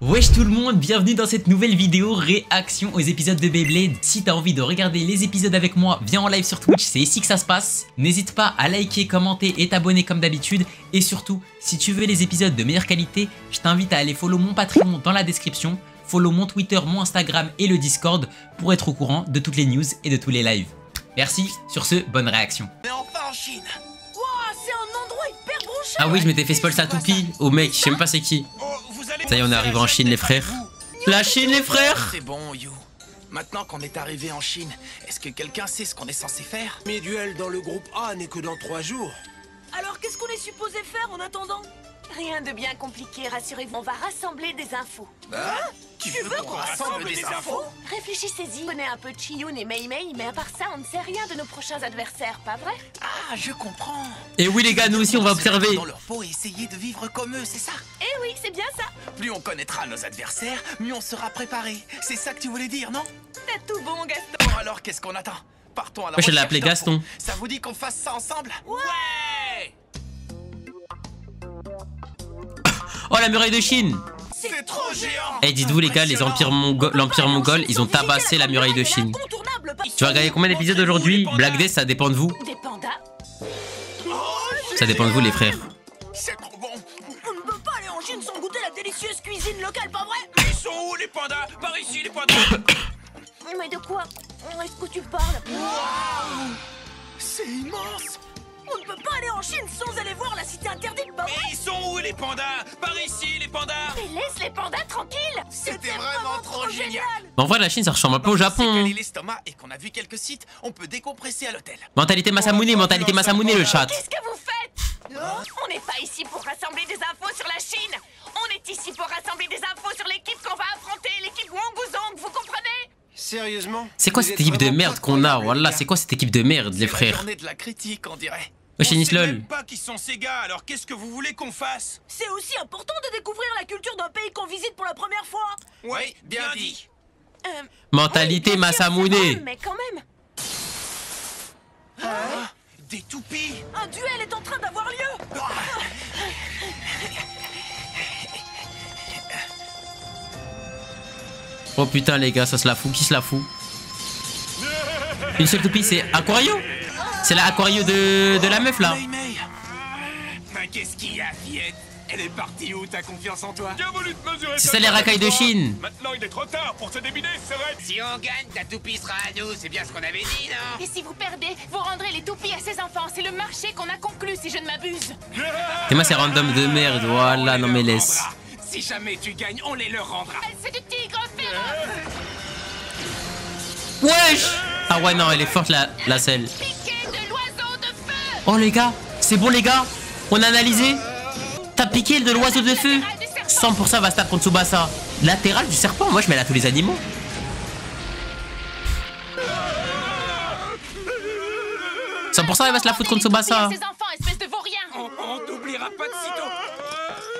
Wesh tout le monde, bienvenue dans cette nouvelle vidéo réaction aux épisodes de Beyblade. Si t'as envie de regarder les épisodes avec moi, viens en live sur Twitch, c'est ici que ça se passe. N'hésite pas à liker, commenter et t'abonner comme d'habitude. Et surtout, si tu veux les épisodes de meilleure qualité, je t'invite à aller follow mon Patreon dans la description, follow mon Twitter, mon Instagram et le Discord pour être au courant de toutes les news et de tous les lives. Merci, sur ce, bonne réaction. Mais enfin en Chine. Wow, c'est un endroit hyper branché. Ah oui, je m'étais fait spoil sa toupie au mec, je sais même pas c'est qui. Ça y est, on est arrivé en Chine les frères. La Chine les frères. C'est bon, You. Maintenant qu'on est arrivé en Chine, est-ce que quelqu'un sait ce qu'on est censé faire? Mes duels dans le groupe A n'est que dans 3 jours. Alors qu'est-ce qu'on est supposé faire en attendant? Rien de bien compliqué, rassurez-vous, on va rassembler des infos. Tu veux qu'on rassemble des infos? Réfléchissez-y, on connaît un peu Chiyun et Mei Mei, mais à part ça, on ne sait rien de nos prochains adversaires, pas vrai? Ah, je comprends. Et oui les gars, nous aussi on va observer. Dans leur peau et essayer de vivre comme eux, c'est ça? Eh oui, c'est bien ça. Plus on connaîtra nos adversaires, mieux on sera préparé. C'est ça que tu voulais dire, non? T'as tout bon, Gaston. Bon alors, qu'est-ce qu'on attend? Partons à la Moi je l'ai recherche appelé d'infos. Gaston. Ça vous dit qu'on fasse ça ensemble? Ouais. Oh la muraille de Chine. C'est trop géant. Eh dites-vous les gars, l'empire mongol, ils ont tabassé la muraille de Chine. Tu vas regarder combien d'épisodes aujourd'hui? Black Day, ça dépend de vous. Des pandas? Ça dépend de vous les frères. C'est trop bon. On ne peut pas aller en Chine sans goûter la délicieuse cuisine locale, pas vrai? Ils sont où les pandas? Par ici les pandas. Mais de quoi est-ce que tu parles? C'est immense. On ne peut pas aller en Chine sans aller voir la cité interdite, pas vrai? Ils sont où les pandas? Par ici les pandas. Mais laisse les pandas tranquilles. C'était vraiment trop génial. En vrai la Chine ça ressemble un peu au Japon. Si on Hein. sait l'estomac et qu'on a vu quelques sites, on peut décompresser à l'hôtel. Mentalité Masamune le chat. Qu'est-ce que vous faites? On n'est pas ici pour rassembler des infos sur la Chine. On est ici pour rassembler des infos sur l'équipe qu'on va affronter, l'équipe Wonguzong, vous comprenez? Sérieusement? C'est quoi cette équipe de merde qu'on a? Wallah, c'est quoi cette équipe de merde les frères? Journée de la critique, on dirait. Wesh Enis lol. même pas qui sont ces gars, alors qu'est-ce que vous voulez qu'on fasse? C'est aussi important de découvrir la culture d'un pays qu'on visite pour la première fois. Oui, bien dit. Mentalité Oui, bien sûr, c'est Masamune. vrai, mais quand même. Des toupies? Un duel est en train d'avoir lieu. Oh putain les gars, ça se la fout, qui se la fout? Une seule toupie, c'est Aquario? C'est la Aquario de la meuf là. Mais qu'est-ce qu'il y a, fillette? Elle est partie où, ta confiance en toi? Bien voulu te mesurer. C'est ça les racailles de Chine. Maintenant il est trop tard pour se débiner, c'est vrai. Si on gagne, ta toupie sera à nous, c'est bien ce qu'on avait dit, non? Et si vous perdez, vous rendrez les toupies à ces enfants. C'est le marché qu'on a conclu, si je ne m'abuse. Et moi c'est random de merde, voilà, non mais laisse. Si jamais tu gagnes, on les leur rendra. C'est du tigre féroce. Wesh. Ah ouais non, elle est forte la selle. Piqué de l'oiseau de feu. Oh les gars, c'est bon les gars. On a analysé. T'as piqué de l'oiseau de feu. 100% va se taper contre Tsubasa. Latéral du serpent, moi je mets là tous les animaux. « 100% elle va se la foutre contre Tsubasa. Ces enfants, espèce de vaurien. On t'oubliera pas de sitôt.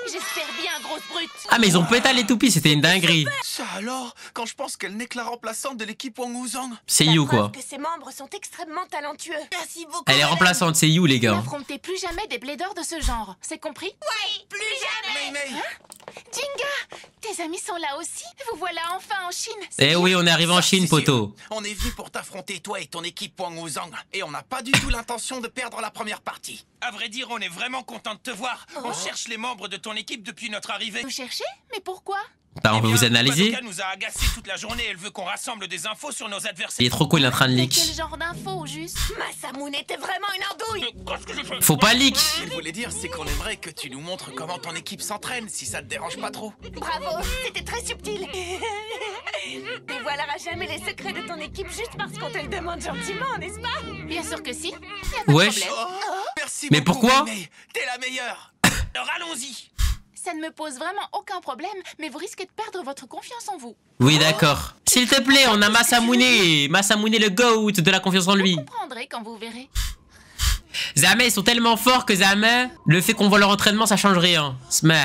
J'espère bien, grosse brute. Ah mais ils ont pété les toupies, c'était une dinguerie. Ça alors, quand je pense qu'elle n'est que la remplaçante de l'équipe Wonguzong. C'est La You preuve quoi. que ses membres sont extrêmement talentueux. Merci beaucoup. Elle est madame. remplaçante, c'est You les gars. N'affrontez plus jamais des blédeurs de ce genre, c'est compris? Oui, plus jamais. Mais Jinga, tes amis sont là aussi? Vous voilà enfin en Chine. Eh oui, on est arrivé en ça, Chine c'est poteau. sûr. On est venu pour t'affronter toi et ton équipe Wonguzong. Et on n'a pas du tout l'intention de perdre la première partie. À vrai dire, on est vraiment content de te voir. On cherche les membres de ton équipe depuis notre arrivée. Vous cherchez? Mais pourquoi? Bah on va Eh bien, vous analyser. Madoka nous a agacés toute la journée. Elle veut qu'on rassemble des infos sur nos Il adversaires. est trop cool, il est en train de Mais leak. quel genre d'infos au juste? Masamune était vraiment une andouille. Qu'est-ce que j'ai fait? Faut pas leak. Ce qu'il voulait dire, c'est qu'on aimerait que tu nous montres comment ton équipe s'entraîne, si ça te dérange pas trop. Bravo, c'était très subtil. Dévoilera jamais les secrets de ton équipe juste parce qu'on te le demande gentiment, n'est-ce pas? Bien sûr que si. Y a pas de Wesh. problème. Merci Mais beaucoup, pourquoi Mémé. T'es la meilleure. Alors allons-y. Ça ne me pose vraiment aucun problème, mais vous risquez de perdre votre confiance en vous. Oui d'accord. S'il te plaît, on a Masamune. Masamune le GOAT de la confiance en lui. Vous comprendrez quand vous verrez. Zame, ils sont tellement forts que Zame, le fait qu'on voit leur entraînement, ça change rien. Smeh.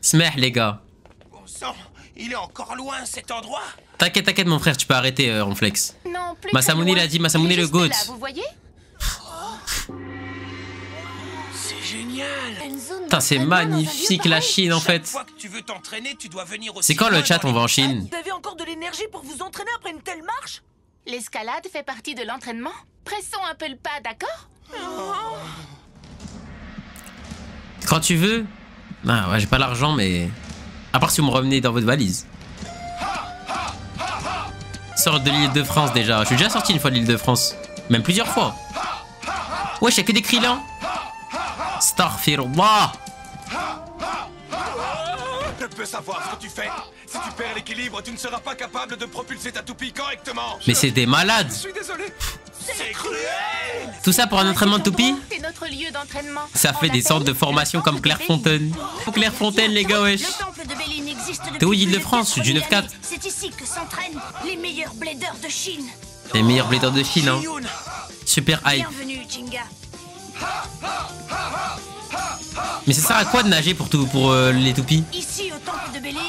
Smeh les gars. Bon sang, il est encore loin cet endroit. T'inquiète, t'inquiète mon frère, tu peux arrêter Ronflex. Non, plus Masamune, très loin. il a dit, Masamune Il est le juste GOAT. là, vous voyez? C'est génial. Putain, c'est magnifique la Chine en fait. Chaque fois que tu veux t'entraîner, tu dois venir aussi C'est quand le loin chat dans on va en les Chine? Vous avez encore de l'énergie pour vous entraîner après une telle marche? L'escalade fait partie de l'entraînement. Pressons un peu le pas, d'accord? Quand tu veux. Ah ouais, j'ai pas l'argent mais... À part si vous me revenez dans votre valise. Sors de l'île de France déjà. Je suis déjà sorti une fois de l'île de France. Même plusieurs fois. Wesh, y'a que des krillins. Starfirullah. Je peux savoir ce que tu fais. Si tu perds l'équilibre, tu ne seras pas capable de propulser ta toupie correctement. Mais c'est des malades. Je suis désolé. C'est cruel. Tout ça pour un entraînement de toupie? C'est notre lieu d'entraînement. Ça fait des centres de formation comme Clairefontaine. Faut Clairefontaine les gars, wesh. Le temple de Béline existe depuis T'es où, plus de Île-de-France? Je suis du 4 000 9-4. années. C'est ici que s'entraînent les meilleurs bladers de Chine. Les meilleurs bladers de Chine, hein. Youn. Super hype. Bienvenue, Jinga. Mais ça sert à quoi de nager pour les toupies? Ici, au temple de Béline,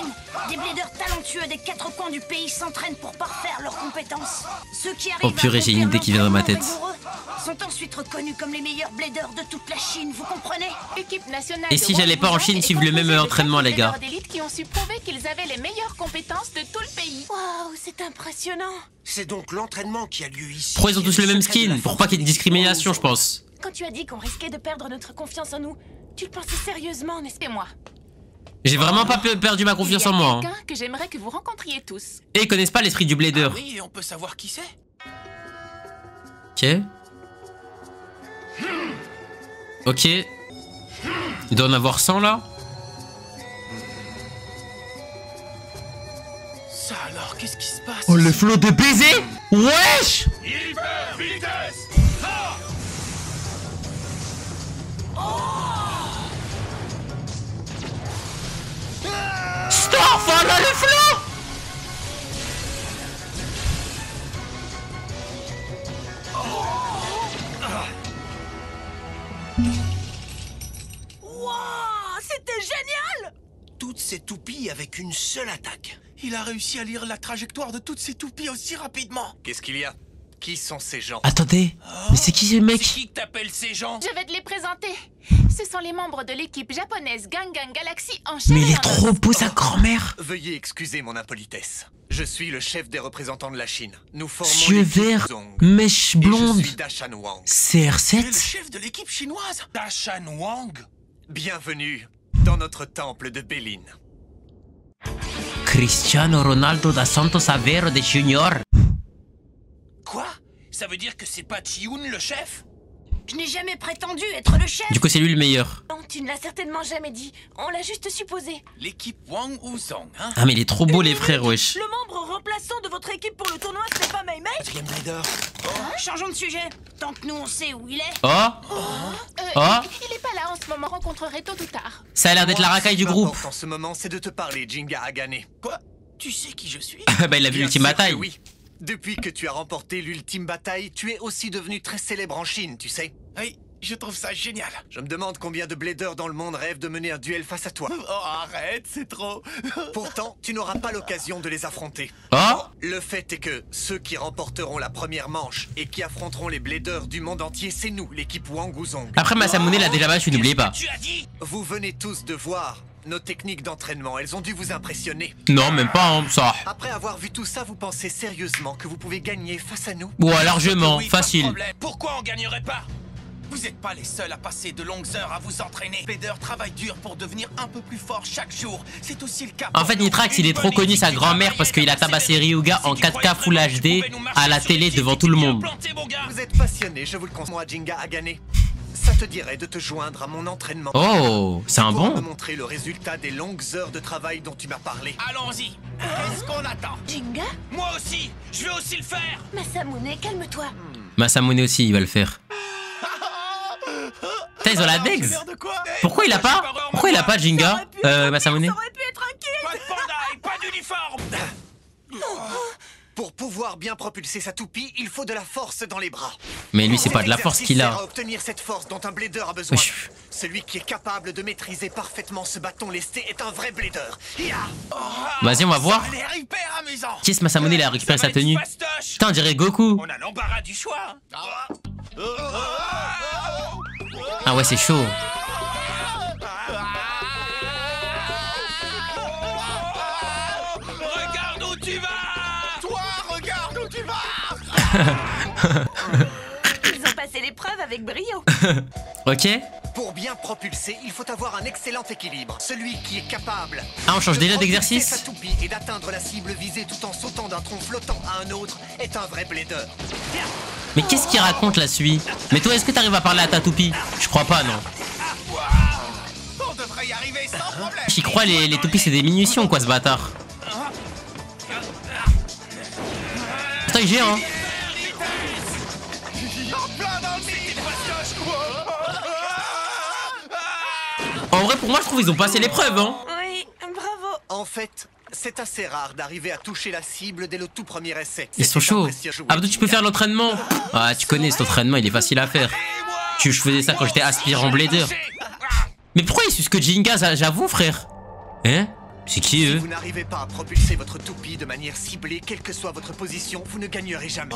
des bladers talentueux des 4 coins du pays s'entraînent pour parfaire leurs compétences. Ceux qui arrivent Oh purée, j'ai une idée qui vient dans ma tête. sont ensuite reconnus comme les meilleurs bladers de toute la Chine, vous comprenez? L'équipe nationale Et de si j'allais pas en Wangzhou Chine est suivre le même composée de entraînement, 4 les gars? bladers d'élite qui ont su prouver qu'ils avaient les meilleures compétences de tout le pays. Waouh, c'est impressionnant. C'est donc l'entraînement qui a lieu ici. Pourquoi ils ont tous le même secret de la skin? Pour force pas qu'il y ait de des discrimination, équipements. je pense. Quand tu as dit qu'on risquait de perdre notre confiance en nous, tu le pensais sérieusement, n'est-ce pas? C'est moi. J'ai vraiment pas perdu ma confiance en moi. Hein. Quelqu'un que j'aimerais que vous rencontriez tous. Et ils connaissent pas l'esprit du blader. Ah oui, on peut savoir qui c'est? Ok. Ok. Il doit en avoir 100 là. Ça alors, qu'est-ce qui se passe? Oh le flot de baisers. Wesh. Hyper vitesse. Stop. Oh là le flot. Waouh, c'était génial! Toutes ces toupies avec une seule attaque. Il a réussi à lire la trajectoire de toutes ces toupies aussi rapidement. Qu'est-ce qu'il y a? Qui sont ces gens? Attendez. Mais c'est qui ce C'est mec? qui que t'appelles ces gens? Je vais te les présenter. Ce sont les membres de l'équipe japonaise Gangan Galaxy en Chine. Mais il est trop beau sa grand-mère. Veuillez excuser mon impolitesse. Je suis le chef des représentants de la Chine. Nous formons Yeux l'équipe verts, Zong. mèche Et blonde. je suis Dashan Wang. C'est le CR7. chef de l'équipe chinoise, Dashan Wang. Bienvenue dans notre temple de Béline. Cristiano Ronaldo da Santos Aveiro de Junior. Quoi? Ça veut dire que c'est pas Chiyun le chef? Je n'ai jamais prétendu être le chef. Du coup, c'est lui le meilleur. Non, tu ne l'as certainement jamais dit. On l'a juste supposé. L'équipe Wang Wuzong, hein? Ah, mais il est trop beau, les frères, wesh. Le membre remplaçant de votre équipe pour le tournoi, ce n'est pas Mei Mei? Quatrième blader. Changeons de sujet. Tant que nous on sait où il est. Oh, Oh. Il est pas là en ce moment, rencontrerai tôt ou tard. ça a l'air d'être la racaille du groupe. En ce moment, c'est de te parler, Jinga Hagane. Quoi? Tu sais qui je suis? Bah, il a vu Bien l'ultime sûr que bataille. Oui. Depuis que tu as remporté l'ultime bataille, tu es aussi devenu très célèbre en Chine, tu sais. Oui, je trouve ça génial. Je me demande combien de bladers dans le monde rêvent de mener un duel face à toi. Oh, arrête, c'est trop. Pourtant, tu n'auras pas l'occasion de les affronter. Oh, Le fait est que ceux qui remporteront la première manche et qui affronteront les bladers du monde entier, c'est nous, l'équipe Wang Wuzong. après Masamune l'a déjà battu, n'oubliez pas. Tu as dit? Vous venez tous de voir nos techniques d'entraînement, elles ont dû vous impressionner. Non, même pas, hein, ça. Après avoir vu tout ça, vous pensez sérieusement que vous pouvez gagner face à nous? Ouais, largement, Oui, pas de facile. problème. Pourquoi on gagnerait pas? Vous n'êtes pas les seuls à passer de longues heures à vous entraîner. Blader travaille dur pour devenir un peu plus fort chaque jour. C'est aussi le cas. En fait, Nitrax, il est trop connu sa grand-mère parce qu'il a tabassé Ryuga en 4K Full HD à la télé devant tout le monde. Vous êtes passionné, je vous le conseille, moi, Jinga Hagane. Ça te dirait de te joindre à mon entraînement. Oh, c'est un Pour me bon. montrer le résultat des longues heures de travail dont tu m'as parlé. Allons-y. Qu'est-ce qu'on attend? Jinga? Moi aussi. Je vais aussi le faire. Masamune, calme-toi. Masamune aussi, il va le faire. Putain, ils ont la degs. De quoi? Pourquoi il a pas? Pourquoi il a pas Jinga? Masamune? Ça aurait pu être un kill. Pas de panda et pas d'uniforme. Pour pouvoir bien propulser sa toupie, il faut de la force dans les bras. Mais lui, c'est pas de la force qu'il Sert a. à obtenir cette force dont un blader a besoin. Wesh. Celui qui est capable de maîtriser parfaitement ce bâton lesté est un vrai blader. Ya. Vas-y, on va voir. Ça a l'air hyper amusant. Qui est-ce Masamune? Il a récupéré Ça sa va être tenue. fastoche. Putain, on dirait Goku. On a l'embarras du choix. Ah ouais, c'est chaud. Ils ont passé l'épreuve avec brio. Ok. Pour bien propulser, il faut avoir un excellent équilibre. Celui qui est capable Ah, on change de déjà propulser d'exercice? sa toupie et d'atteindre la cible visée tout en sautant d'un tronc flottant à un autre est un vrai blader. Mais qu'est-ce qu'il raconte là, celui? Mais toi, est-ce que t'arrives à parler à ta toupie? Je crois pas, non. On devrait y arriver sans problème. J'y crois, les toupies, c'est des munitions, quoi, ce bâtard. Putain, il gère, hein. En vrai, pour moi, je trouve qu'ils ont passé l'épreuve, hein. Oui, bravo. En fait, c'est assez rare d'arriver à toucher la cible dès le tout premier essai. Ils sont chauds. Abdou, tu peux faire l'entraînement? Ah, tu connais cet entraînement, il est facile à faire. Je faisais ça quand j'étais aspirant blader. Mais pourquoi ils sucent que Jinga, j'avoue, frère? Hein? C'est qui, Si eux? vous n'arrivez pas à propulser votre toupie de manière ciblée, quelle que soit votre position, vous ne gagnerez jamais.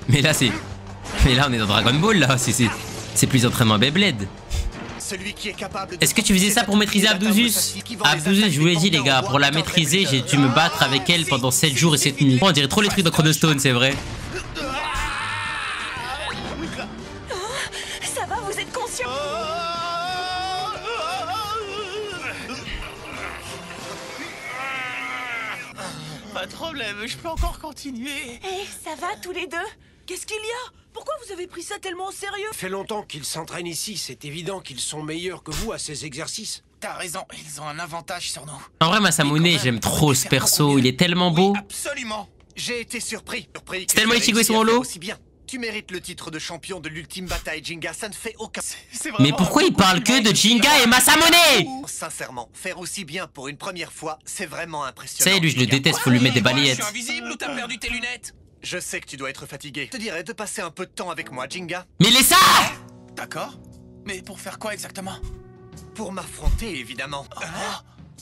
Mais là, c'est... Mais là, on est dans Dragon Ball, là. C'est plus entraînement Beyblade. Celui qui est capable de Est-ce que tu faisais ça pour maîtriser Abdouzus? Abdouzus, je vous l'ai dit, les gars, pour la maîtriser, j'ai dû me battre avec elle pendant 7 jours et 7 nuits. On dirait trop les trucs de Chronostone, c'est vrai. Ça va, vous êtes conscient? Pas de problème, je peux encore continuer. Hé, ça va tous les deux? Qu'est-ce qu'il y a? Pourquoi vous avez pris ça tellement au sérieux? Ça fait longtemps qu'ils s'entraînent ici, c'est évident qu'ils sont meilleurs que vous à ces exercices. T'as raison, ils ont un avantage sur nous. En vrai, Masamune, j'aime trop ce perso. Il est tellement beau. Oui, absolument. J'ai été surpris. C'est tellement Ichigo et son holo. Aussi bien. Tu mérites le titre de champion de l'ultime bataille, Jinga, ça ne fait aucun... Mais pourquoi il parle que de Jinga et Masamune? Sincèrement, faire aussi bien pour une première fois, c'est vraiment impressionnant. Ça y est, lui, je le Jinga. déteste, faut lui mettre des Je balayettes. suis invisible ou t'as perdu tes lunettes? Je sais que tu dois être fatigué. Je te dirais de passer un peu de temps avec moi, Jinga. Mais laisse ça! D'accord. Mais pour faire quoi exactement? Pour m'affronter, évidemment.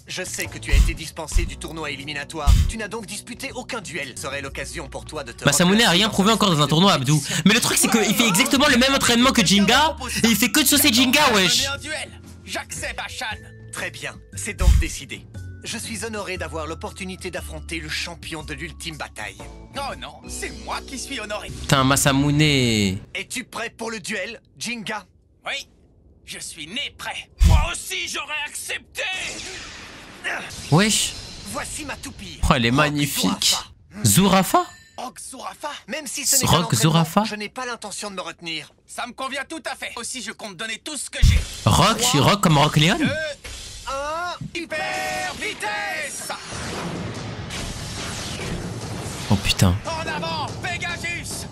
Je sais que tu as été dispensé du tournoi éliminatoire. Tu n'as donc disputé aucun duel. Ce serait l'occasion pour toi de te... Masamune a rien prouvé encore dans un tournoi, Abdou. Mais le truc, c'est qu'il fait exactement le même entraînement que Jinga. Et il fait que de saucer Jinga, wesh. Donner un duel. J'accepte, Ashan. Très bien, c'est donc décidé. Je suis honoré d'avoir l'opportunité d'affronter le champion de l'ultime bataille. Oh non, c'est moi qui suis honoré. Putain, Masamune. Es-tu prêt pour le duel, Jinga? Oui, je suis né prêt. Moi aussi, j'aurais accepté. Wesh. Voici ma toupie. Oh, elle est magnifique. Zurafa? Rock Zurafa. Même si ce n'est Rock qu'un Zurafa. entraînement, je n'ai pas l'intention de me retenir. Ça me convient tout à fait. Aussi, je compte donner tout ce que j'ai. Rock comme Rock Léon? Hyper vitesse. Oh putain. En avant, Pegasus.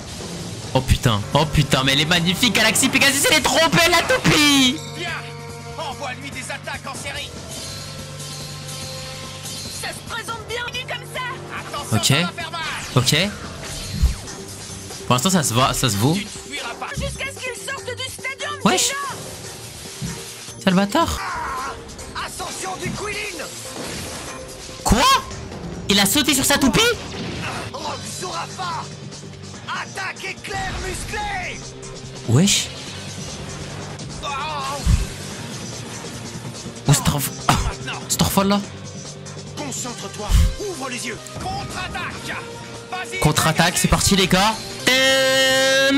Oh putain, mais elle est magnifique, Galaxy Pegasus, elle est trop belle, la toupie! Viens, envoie-lui des attaques en série. Ça se présente bien dit comme ça. Attention, Ok. ça va faire mal. Ok. Pour l'instant, ça se vaut. Tu ne fuiras pas. Jusqu'à ce qu'ils sortent du stadium. Wesh. déjà. C'est le bâtard. Ascension du Quillin. Quoi? Il a sauté sur sa toupie? Rock Zurafa. Attaque éclair musclé. Wesh. Où c'est trop folle là? Concentre-toi, ouvre les yeux. Contre-attaque. Vas-y. Contre-attaque, c'est parti les gars. Avec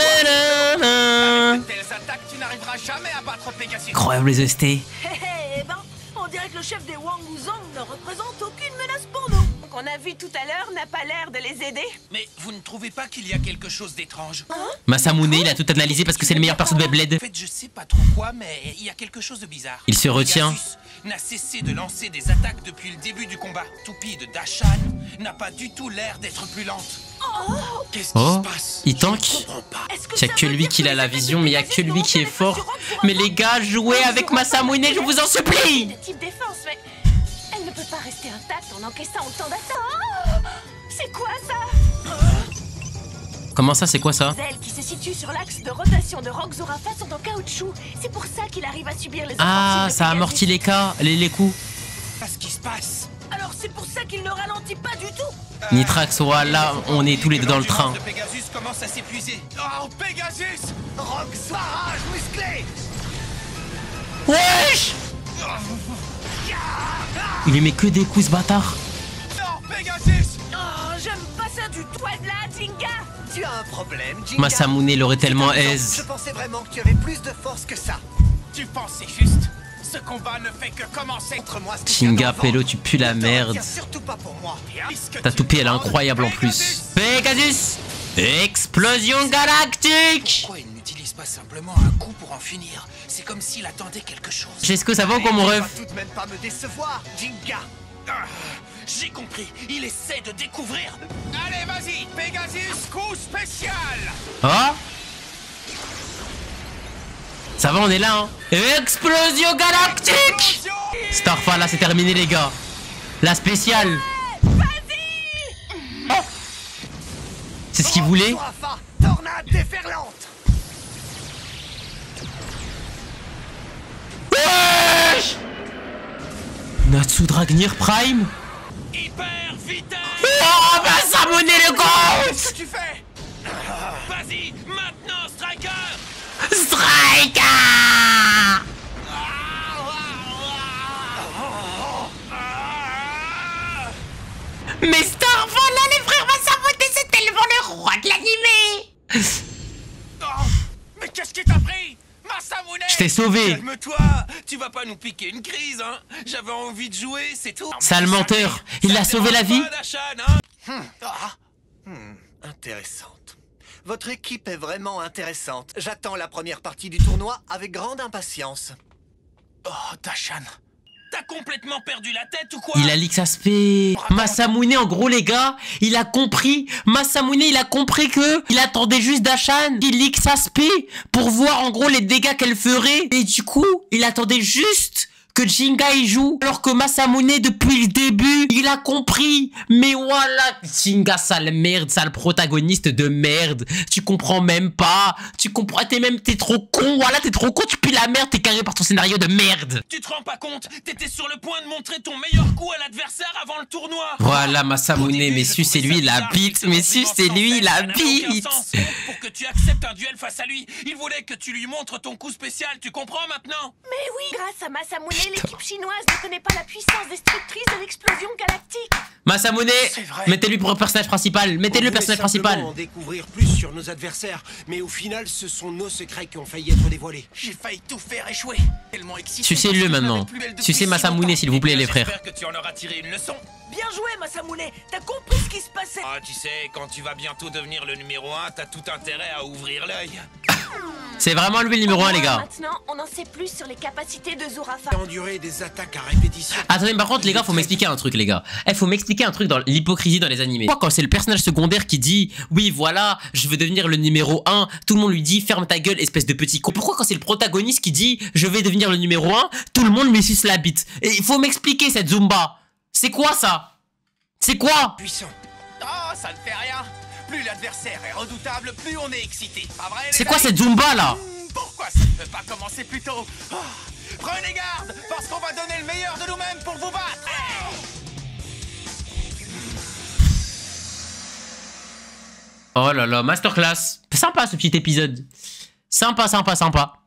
de telles attaques, tu n'arriveras jamais à battre Pegasus. Incroyable les OST. Eh ben, on dirait que le chef des Wang Wuzong ne représente aucune menace pour nous. Qu'on a vu tout à l'heure n'a pas l'air de les aider. Mais vous ne trouvez pas qu'il y a quelque chose d'étrange? Masamune, il a tout analysé parce que c'est le meilleur perso de Beyblade. En fait, je sais pas trop quoi, mais il y a quelque chose de bizarre. Il se retient. Pegasus n'a cessé de lancer des attaques depuis le début du combat. Toupie de Dashan n'a pas du tout l'air d'être plus lente. Qu'est-ce qui Oh, se passe? il tank. Comprends pas. Est-ce Il y a que lui qui a la vision, mais il y a que lui qui est fort. Mais les gars, jouez avec Masamune, je vous en supplie. De type défense, mais elle ne peut pas rester intacte en encaissant autant d'attaques. C'est quoi ça? Comment ça, c'est quoi ça? Les ailes qui se situent sur l'axe de rotation de Rock Zurafa sont en caoutchouc. C'est pour ça qu'il arrive à subir les Ah, offensives de ça Pegasus. amortit les cas, les coups. Qu'est-ce qui se passe? Alors c'est pour ça qu'il ne ralentit pas du tout. Nitrax, là, on est tous les deux dans le train. Le Pegasus commence à s'épuiser. Oh, Pegasus! Rock Barrage musclé. Wesh! Il lui met que des coups, ce bâtard. Non, Pegasus! Oh, j'aime pas ça du tout. toi de là, Jinga. Tu as un problème, Jinga. Masamune l'aurait tellement Je aise. pensais vraiment que tu avais plus de force que ça. Tu pensais juste. Ce combat ne fait que commencer. Montre-moi ce que Chinga, tu as Pelo, dans le tu pues la ventre. Ne t'en merde. retire surtout pas pour moi. Ta toupie, elle est incroyable en plus. Pegasus! Explosion galactique! Pourquoi il n'utilise pas simplement un coup pour en finir? C'est comme s'il attendait quelque chose. Est-ce que ça va encore mon Tu ref? vas tout de même pas me décevoir, Jinga. J'ai compris. Il essaie de découvrir. Allez, vas-y, Pegasus, coup spécial. Oh? Ça va, on est là, hein? Explosion galactique! Starfall, là, c'est terminé, les gars. La spéciale. Oh, c'est ce qu'il voulait. Surafa, tornade déferlante. Wesh! Natsu Dragnir Prime? Hyper vitesse. Oh, Masamune le GOAT! Qu'est-ce que tu fais? Vas-y, maintenant, Striker. Striker! Mais Starfall, là, les frères Masamune, c'est tellement le roi de l'animé! Oh, mais qu'est-ce qui t'a pris? Masamune! Je t'ai sauvé! Calme-toi. Tu vas pas nous piquer une crise, hein? J'avais envie de jouer, c'est tout. Sale menteur, il a sauvé la vie? Intéressante. Votre équipe est vraiment intéressante. J'attends la première partie du tournoi avec grande impatience. Oh, Dashan. T'as complètement perdu la tête ou quoi? Il a l'X-Aspect. Masamune, en gros, les gars, il a compris. Masamune, il a compris que il attendait juste Dashan. Il l'X-Aspect pour voir, en gros, les dégâts qu'elle ferait. Et du coup, il attendait juste que Jinga y joue. Alors que Masamune, depuis le début, il a compris. Mais voilà, Jinga, sale merde, sale protagoniste de merde. Tu comprends même pas. Tu comprends, t'es trop con. Voilà, t'es trop con, tu pues la merde, t'es carré par ton scénario de merde. Tu te rends pas compte? T'étais sur le point de montrer ton meilleur coup à l'adversaire avant le tournoi. Voilà, Masamune, messieurs, c'est lui la bite. Messieurs, c'est lui la bite. Pour que tu acceptes un duel face à lui, il voulait que tu lui montres ton coup spécial, tu comprends maintenant? Mais oui, grâce à Masamune, l'équipe chinoise ne connaît pas la puissance destructrice de l'explosion galactique. Masamune, C'est vrai. mettez-lui pour personnage principal. Mettez-le On personnage voulait simplement principal. en découvrir plus sur nos adversaires, mais au final, ce sont nos secrets qui ont failli être dévoilés. J'ai failli tout faire échouer. Tellement excité. Sucez-le parce que je maintenant. l'avais plus belle depuis Sucez si Masamune, longtemps. s'il vous plaît, Eh les bien, frères. J'espère que tu en auras tiré une leçon. Bien joué, Masamune. T'as compris ce qui se passait. Ah, tu sais, quand tu vas bientôt devenir le numéro 1, t'as tout intérêt à ouvrir l'œil. C'est vraiment lui le numéro 1, les gars. Maintenant, on en sait plus sur les capacités de Zurafa. Endurer des attaques à répétition. Attendez, par contre, les gars, faut m'expliquer un truc, les gars. Faut m'expliquer un truc dans l'hypocrisie dans les animés. Pourquoi quand c'est le personnage secondaire qui dit oui, voilà, je veux devenir le numéro 1, tout le monde lui dit ferme ta gueule, espèce de petit con. Pourquoi quand c'est le protagoniste qui dit je vais devenir le numéro 1, tout le monde lui suce la bite? Et il faut m'expliquer cette Zumba. C'est quoi ça? C'est quoi? Puissant. Oh, ça ne fait rien. Plus l'adversaire est redoutable, plus on est excité. Pas vrai? C'est quoi cette Zumba là? Pourquoi ça ne peut pas commencer plus tôt? Oh, prenez garde, parce qu'on va donner le meilleur de nous-mêmes pour vous battre. Oh là là, masterclass. Sympa ce petit épisode. Sympa, sympa, sympa.